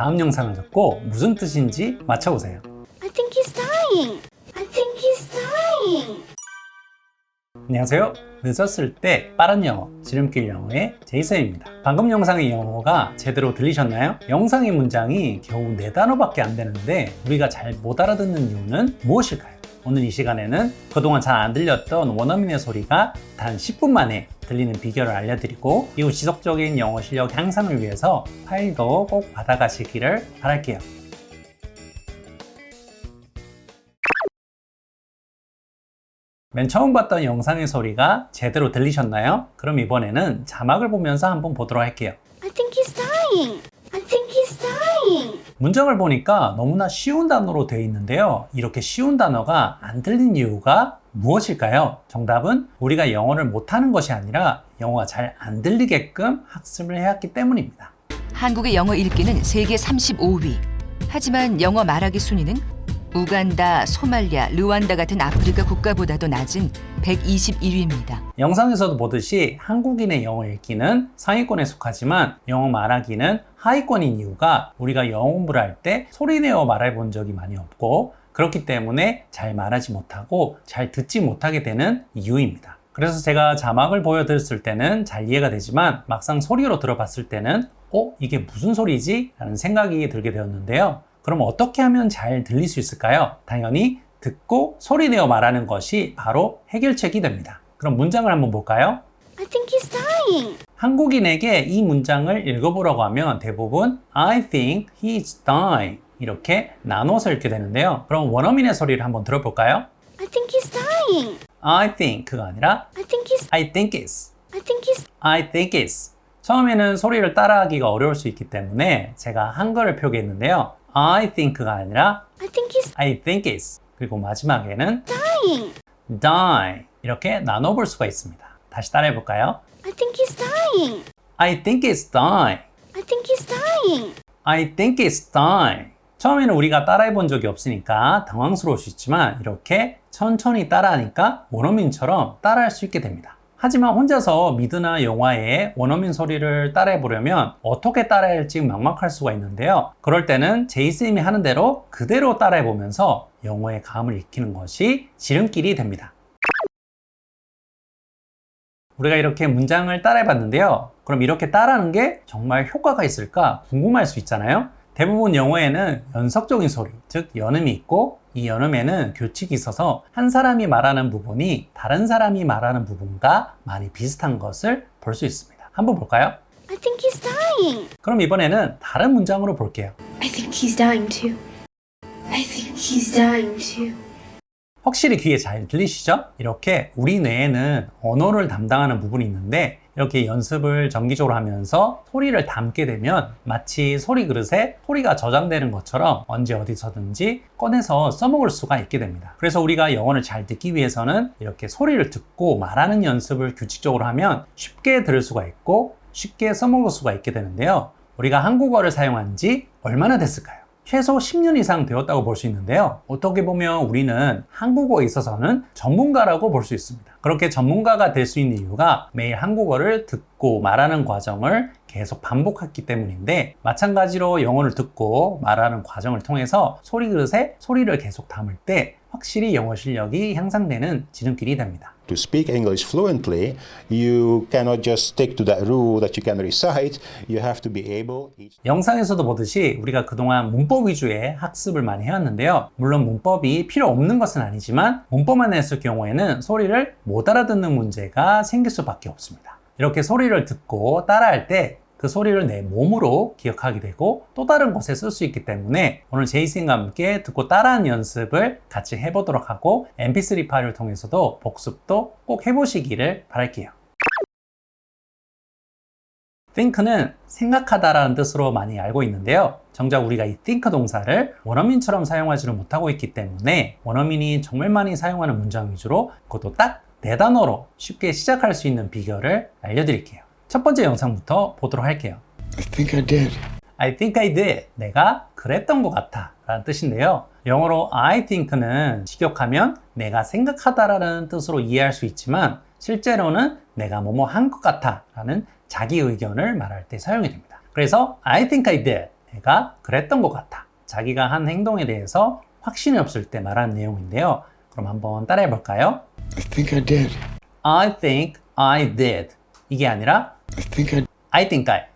다음 영상을 듣고 무슨 뜻인지 맞춰보세요. I think he's dying. I think he's dying. 안녕하세요. 늦었을 때 빠른 영어, 지름길 영어의 제이슨입니다. 방금 영상의 영어가 제대로 들리셨나요? 영상의 문장이 겨우 4단어밖에 안 되는데 우리가 잘 못 알아듣는 이유는 무엇일까요? 오늘 이 시간에는 그동안 잘 안 들렸던 원어민의 소리가 단 10분 만에 들리는 비결을 알려드리고 이후 지속적인 영어 실력 향상을 위해서 파일도 꼭 받아가시기를 바랄게요. 맨 처음 봤던 영상의 소리가 제대로 들리셨나요? 그럼 이번에는 자막을 보면서 한번 보도록 할게요. I think he's dying. I think he's dying. 문장을 보니까 너무나 쉬운 단어로 되어 있는데요. 이렇게 쉬운 단어가 안 들린 이유가 무엇일까요? 정답은 우리가 영어를 못하는 것이 아니라 영어가 잘 안 들리게끔 학습을 해왔기 때문입니다. 한국의 영어 읽기는 세계 35위. 하지만 영어 말하기 순위는 우간다, 소말리아, 르완다 같은 아프리카 국가보다도 낮은 121위입니다. 영상에서도 보듯이 한국인의 영어 읽기는 상위권에 속하지만 영어 말하기는 하위권인 이유가 우리가 영어 공부를 할 때 소리내어 말해본 적이 많이 없고 그렇기 때문에 잘 말하지 못하고 잘 듣지 못하게 되는 이유입니다. 그래서 제가 자막을 보여드렸을 때는 잘 이해가 되지만 막상 소리로 들어봤을 때는 이게 무슨 소리지? 라는 생각이 들게 되었는데요. 그럼 어떻게 하면 잘 들릴 수 있을까요? 당연히 듣고 소리내어 말하는 것이 바로 해결책이 됩니다. 그럼 문장을 한번 볼까요? I think he's dying. 한국인에게 이 문장을 읽어보라고 하면 대부분 I think he's dying 이렇게 나눠서 읽게 되는데요. 그럼 원어민의 소리를 한번 들어볼까요? I think he's dying. I think가 아니라 I think he's. I think is I think he's. I think is 처음에는 소리를 따라하기가 어려울 수 있기 때문에 제가 한글을 표기했는데요. I think가 아니라 I think he's I think is 그리고 마지막에는 dying. die 이렇게 나눠볼 수가 있습니다. 다시 따라해 볼까요? I think he's dying. I think it's die. I think he's dying. I think it's die. 처음에는 우리가 따라해 본 적이 없으니까 당황스러울 수 있지만 이렇게 천천히 따라하니까 원어민처럼 따라할 수 있게 됩니다. 하지만 혼자서 미드나 영화의 원어민 소리를 따라해 보려면 어떻게 따라야 할지 막막할 수가 있는데요. 그럴 때는 제이쌤이 하는 대로 그대로 따라해 보면서 영어의 감을 익히는 것이 지름길이 됩니다. 우리가 이렇게 문장을 따라해 봤는데요. 그럼 이렇게 따라하는 게 정말 효과가 있을까 궁금할 수 있잖아요. 대부분 영어에는 연속적인 소리, 즉 연음이 있고 이 연음에는 교칙이 있어서 한 사람이 말하는 부분이 다른 사람이 말하는 부분과 많이 비슷한 것을 볼 수 있습니다. 한번 볼까요? I think he's dying. 그럼 이번에는 다른 문장으로 볼게요. I think he's dying too. I think he's dying too. 확실히 귀에 잘 들리시죠? 이렇게 우리 뇌에는 언어를 담당하는 부분이 있는데 이렇게 연습을 정기적으로 하면서 소리를 담게 되면 마치 소리 그릇에 소리가 저장되는 것처럼 언제 어디서든지 꺼내서 써먹을 수가 있게 됩니다. 그래서 우리가 영어를 잘 듣기 위해서는 이렇게 소리를 듣고 말하는 연습을 규칙적으로 하면 쉽게 들을 수가 있고 쉽게 써먹을 수가 있게 되는데요. 우리가 한국어를 사용한 지 얼마나 됐을까요? 최소 10년 이상 되었다고 볼 수 있는데요. 어떻게 보면 우리는 한국어에 있어서는 전문가라고 볼 수 있습니다. 그렇게 전문가가 될 수 있는 이유가 매일 한국어를 듣고 말하는 과정을 계속 반복했기 때문인데 마찬가지로 영어를 듣고 말하는 과정을 통해서 소리 그릇에 소리를 계속 담을 때 확실히 영어 실력이 향상되는 지름길이 됩니다. To speak English fluently, you cannot just stick to that rule that you can recite. You have to be able. 영상에서도 보듯이 우리가 그동안 문법 위주의 학습을 많이 해왔는데요. 물론 문법이 필요 없는 것은 아니지만 문법만 했을 경우에는 소리를 못 알아듣는 문제가 생길 수밖에 없습니다. 이렇게 소리를 듣고 따라할 때 그 소리를 내 몸으로 기억하게 되고 또 다른 곳에 쓸 수 있기 때문에 오늘 제이슨과 함께 듣고 따라하는 연습을 같이 해보도록 하고 mp3 파일을 통해서도 복습도 꼭 해보시기를 바랄게요. think는 생각하다라는 뜻으로 많이 알고 있는데요. 정작 우리가 이 think 동사를 원어민처럼 사용하지를 못하고 있기 때문에 원어민이 정말 많이 사용하는 문장 위주로 그것도 딱 4단어로 쉽게 시작할 수 있는 비결을 알려드릴게요. 첫 번째 영상부터 보도록 할게요. I think I did. I think I did. 내가 그랬던 것 같아 라는 뜻인데요. 영어로 I think는 직역하면 내가 생각하다라는 뜻으로 이해할 수 있지만 실제로는 내가 뭐뭐 한 것 같아 라는 자기 의견을 말할 때 사용이 됩니다. 그래서 I think I did. 내가 그랬던 것 같아. 자기가 한 행동에 대해서 확신이 없을 때 말하는 내용인데요. 그럼 한번 따라해 볼까요? I think I did. I think I did. 이게 아니라 I think I I think I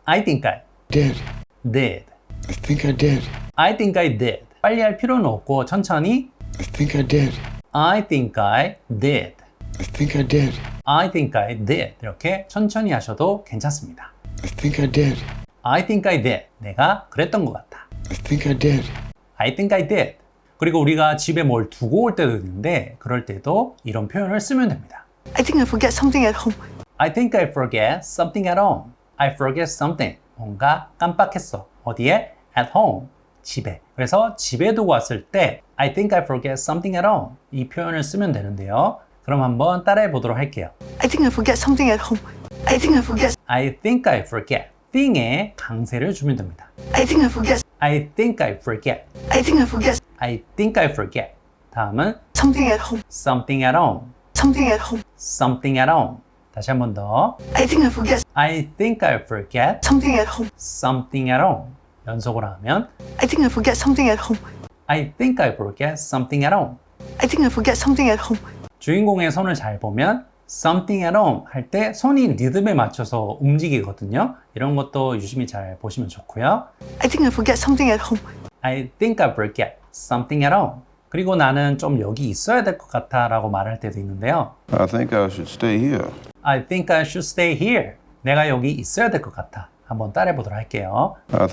I think I did. did. I think I did. I think I did. 빨리 할 필요는 없고 천천히 I think I did. I think I did. I think I did. I think I did. 이렇게 천천히 하셔도 괜찮습니다. I think I did. I think I did. 내가 그랬던 것 같아. I think I did. I think I did. 그리고 우리가 집에 뭘 두고 올 때도 있는데 그럴 때도 이런 표현을 쓰면 됩니다. I think I forget something at home. I think I forget something at home. I forget something. 뭔가 깜빡했어. 어디에? At home. 집에. 그래서 집에 두고 왔을 때 I think I forget something at home. 이 표현을 쓰면 되는데요. 그럼 한번 따라해 보도록 할게요. I think I forget something at home. I think I forget. I think I forget. thing에 강세를 주면 됩니다. I think I forget. I think I forget. I think I forget I think I forget. 다음은 something at home. something at home. Something at home. something at home. 다시 한 번 더. I think I forget I think I forget something at home. something at home. 연속으로 하면 I think I forget something at home. I think I forget something at home. I think I forget something at home. 주인공의 손을 잘 보면 something at home 할 때 손이 리듬에 맞춰서 움직이거든요. 이런 것도 유심히 잘 보시면 좋고요. I think I forget something at home. I think I forget something at home. 그리고 나는 좀 여기 있어야 될 것 같아 라고 말할 때도 있는데요. I think I should stay here. I think I should stay here. 내가 여기 있어야 될 것 같아. 한번 따라해 보도록 할게요. I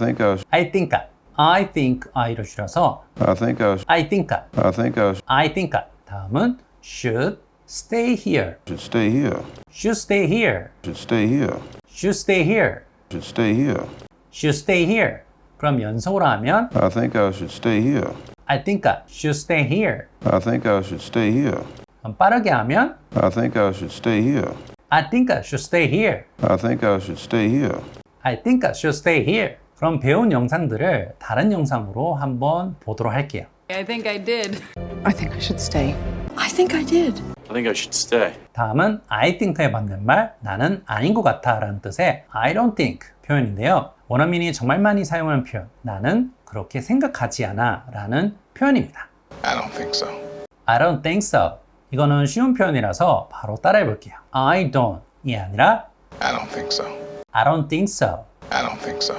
think I I think I로 줄여서 I think I I think I think I 다음은 should stay here. should stay here. should stay here. Should stay here. should stay here. Should stay here. should stay here. 그럼 연속으로 하면 I think I should stay here. I think I should stay here. I think I should stay here. 그럼 빠르게 하면 I think I should stay here. I think I should stay here. I think I should stay here. I think I should stay here. 그럼 배운 영상들을 다른 영상으로 한번 보도록 할게요. I think I did. I think I should stay. I think I did. I think I should stay. 다음은 I think의 반대말 나는 아닌 것 같아 라는 뜻의 I don't think 표현인데요. 원어민이 정말 많이 사용하는 표현 나는 그렇게 생각하지 않아 라는 표현입니다. I don't think so. I don't think so. 이거는 쉬운 표현이라서 바로 따라해 볼게요. I don't 이 아니라 I don't think so. I don't think so. I don't think so.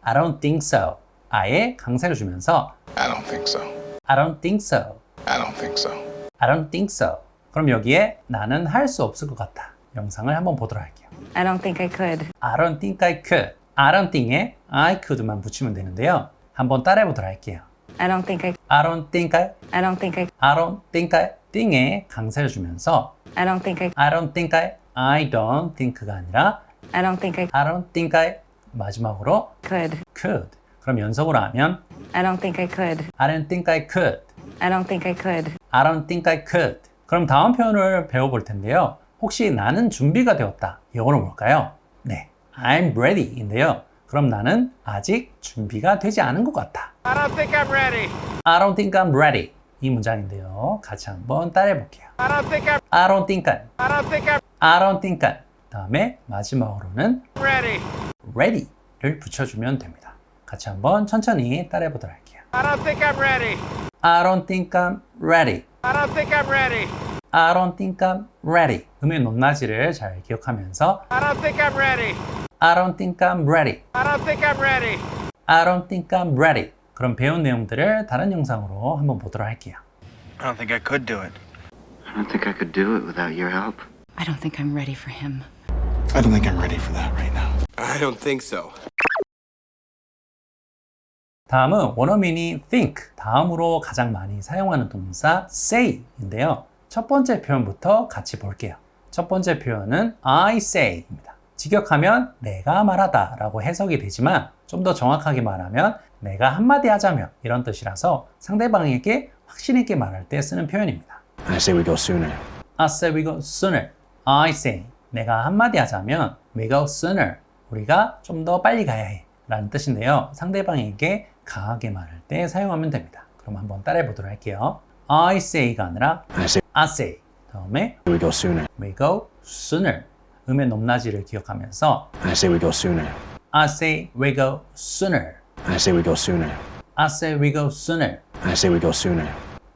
I don't think so. 아예 강세를 주면서 I don't think so. I don't think so. I don't think so. I don't think so. 그럼 여기에 나는 할 수 없을 것 같아. 영상을 한번 보도록 할게요. I don't think I could. I don't think I could. I don't think에 I could만 붙이면 되는데요. 한번 따라해 보도록 할게요. I don't think I. I don't think I. I don't think I. I don't think I. think에 강세를 주면서 I don't think I. I don't think I. I don't think가 아니라 I don't think I I don't think I. 마지막으로 could. could. 그럼 연속으로 하면 I don't think I could. I don't think I could. I don't think I could. I don't think I could. 그럼 다음 표현을 배워볼 텐데요. 혹시 나는 준비가 되었다. 영어로 뭘까요? 네, I'm ready인데요. 그럼 나는 아직 준비가 되지 않은 것 같아. I don't think I'm ready. I don't think I'm ready. 이 문장인데요. 같이 한번 따라해 볼게요. I don't think I'm. I don't think I'm. I don't think I'm I don't think I'm. 다음에 마지막으로는 ready. ready를 붙여주면 됩니다. 같이 한번 천천히 따라해 보도록 할게요. I don't think I'm ready. I don't think I'm ready. I don't think I'm ready. I don't think I'm ready. 음의 높낮이를 잘 기억하면서 I don't think I'm ready. I don't think I'm ready. I don't think I'm ready. I don't think I'm ready. 그럼 배운 내용들을 다른 영상으로 한번 보도록 할게요. I don't think I could do it. I don't think I could do it without your help. I don't think I'm ready for him. I don't think I'm ready for that right now. I don't think so. 다음은 원어민이 think, 다음으로 가장 많이 사용하는 동사 say인데요. 첫 번째 표현부터 같이 볼게요. 첫 번째 표현은 I say입니다. 직역하면 내가 말하다 라고 해석이 되지만 좀 더 정확하게 말하면 내가 한마디 하자면 이런 뜻이라서 상대방에게 확신 있게 말할 때 쓰는 표현입니다. I say we go sooner. I say we go sooner. I say 내가 한마디 하자면 we go sooner. 우리가 좀 더 빨리 가야 해 라는 뜻인데요. 상대방에게 강하게 말할 때 사용하면 됩니다. 그럼 한번 따라해 보도록 할게요. I say가 아니라 I say I say. 다음에 we go sooner. we go sooner. 음의 높낮이를 기억하면서 I say we go sooner. I say we go sooner. I say we go sooner. I say we go sooner. I say we go sooner.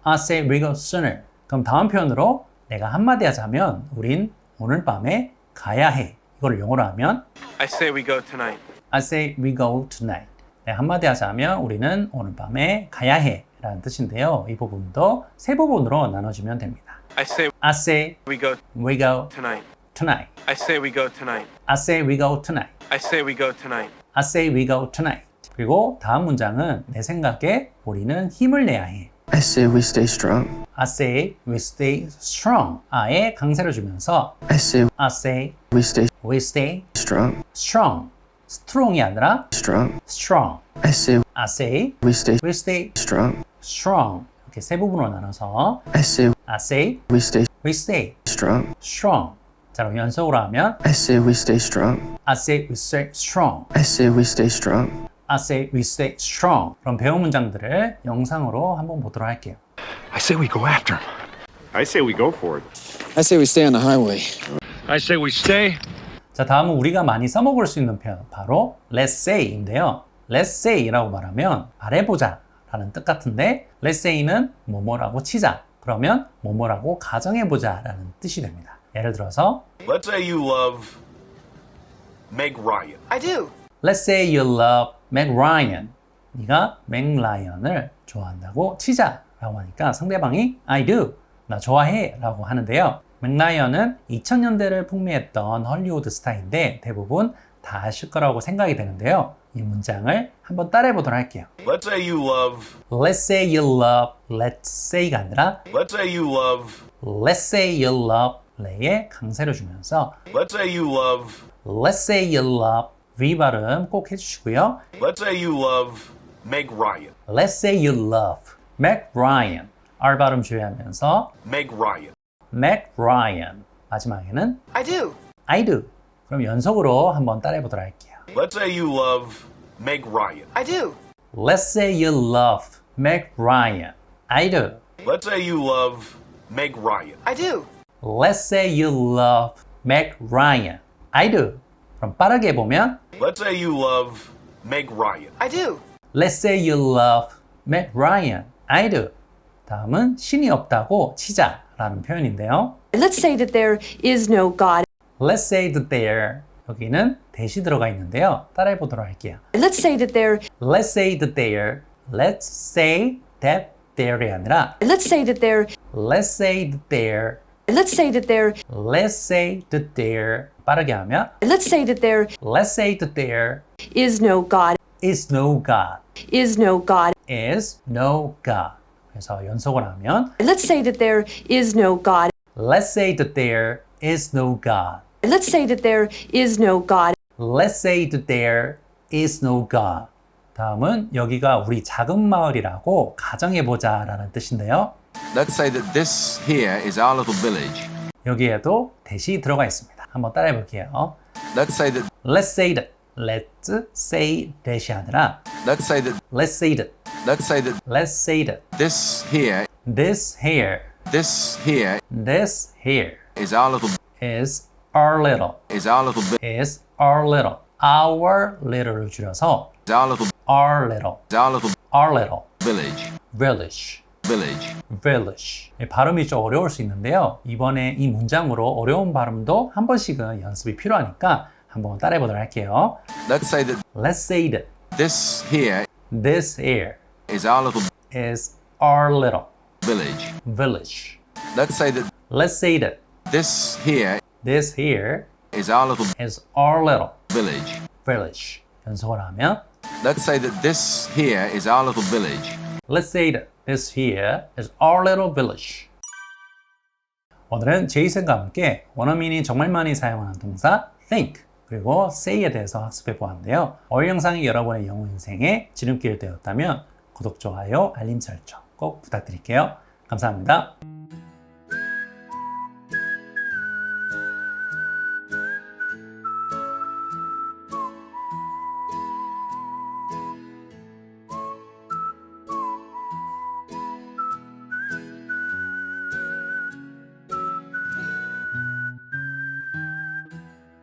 I say we go sooner. 그럼 다음 표현으로 내가 한마디 하자면 우린 오늘 밤에 가야 해. 이걸 영어로 하면 I say we go tonight. I say we go tonight. 내가 한마디 하자면 우리는 오늘 밤에 가야 해 라는 뜻인데요. 이 부분도 세 부분으로 나눠주면 됩니다. I say I say we go we go tonight. tonight. I say we go tonight. I say we go tonight. I say we go tonight. I say we go tonight. 그리고 다음 문장은 내 생각에 우리는 힘을 내야 해. I say we stay strong. I say we stay strong. 아에 강세를 주면서 I say I say we stay we stay strong. strong. strong이 아니라 Strong. strong. I say I say we stay we stay strong. strong. 이렇게 세 부분으로 나눠서 I say I say we stay we stay strong. strong. 자, 그럼 연속으로 하면 I say we stay strong. I say we stay strong. I say we stay strong. I say we stay strong. 그럼 배운 문장들을 영상으로 한번 보도록 할게요. I say we go after him. I say we go for it. I say we stay on the highway. I say we stay. 자, 다음은 우리가 많이 써먹을 수 있는 표현, 바로 let's say인데요. let's say라고 말하면 말해보자 라는 뜻 같은데 let's say는 뭐뭐라고 치자. 그러면 뭐뭐라고 가정해보자 라는 뜻이 됩니다. 예를 들어서 Let's say you love Meg Ryan. I do. Let's say you love Meg Ryan. 네가 맥 라이언을 좋아한다고 치자 라고 하니까 상대방이 I do. 나 좋아해 라고 하는데요. 맥 라이언은 2000년대를 풍미했던 헐리우드 스타인데 대부분 다 아실 거라고 생각이 되는데요. 이 문장을 한번 따라해 보도록 할게요. Let's say you love. Let's say you love. Let's say가 아니라 Let's say you love. Let's say you love. 레에 강세를 주면서 Let's say you love. Let's say you love. V 발음 꼭 해주시고요. Let's say you love Meg Ryan. Let's say you love Meg Ryan. R 발음 주의하면서 Meg Ryan. Meg Ryan. 마지막에는 I do. I do. 그럼 연속으로 한번 따라해 보도록 할게요. Let's say you love Meg Ryan. I do. Let's say you love Meg Ryan. I do. Let's say you love Meg Ryan. I do. Let's say you love Meg Ryan. I do. 그럼 빠르게 보면 Let's say you love Meg Ryan. I do. Let's say you love Meg Ryan. I do. 다음은 신이 없다고 치자라는 표현인데요. Let's say that there is no God. Let's say that there. 여기는 대시 들어가 있는데요. 따라해 보도록 할게요. Let's say that there. Let's say that there. Let's say that there이 아니라 Let's say that there. Let's say that there. Let's say that there. Let's say that there. 빠르게 하면 Let's say that there Let's say that there is no God. is no God. Is no God. is no God. 그래서 연속을 하면 Let's say that there is no God. Let's say that there is no God. Let's say that there is no God. Let's say that there is no God. 다음은 여기가 우리 작은 마을이라고 가정해보자 라는 뜻인데요. Let's say that this here is our little village. 여기에도 대시 들어가 있습니다. 한번 따라해 볼게요. Let's say that. Let's say that. Let's say that이 아니라 Let's say that. Let's say that. Let's say that Let's say that. this here. This here. This here This here is our little. is our little. Is our little. is our little. Our little를 줄여서 Is our little. our little. Is our little our little. village. village. Village. village. 발음이 좀 어려울 수 있는데요. 이번에 이 문장으로 어려운 발음도 한 번씩은 연습이 필요하니까 한번 따라해 보도록 할게요. Let's say that Let's say that this here this here is our little is our little village. village. Let's say that Let's say that this here this here is our little is our little village. village. 연속을 하면 Let's say that this here is our little village. Let's say that this here is our little village. 오늘은 제이슨과 함께 원어민이 정말 많이 사용하는 동사 think 그리고 say에 대해서 학습해 보았는데요. 오늘 영상이 여러분의 영어 인생에 지름길이 되었다면 구독, 좋아요, 알림 설정 꼭 부탁드릴게요. 감사합니다.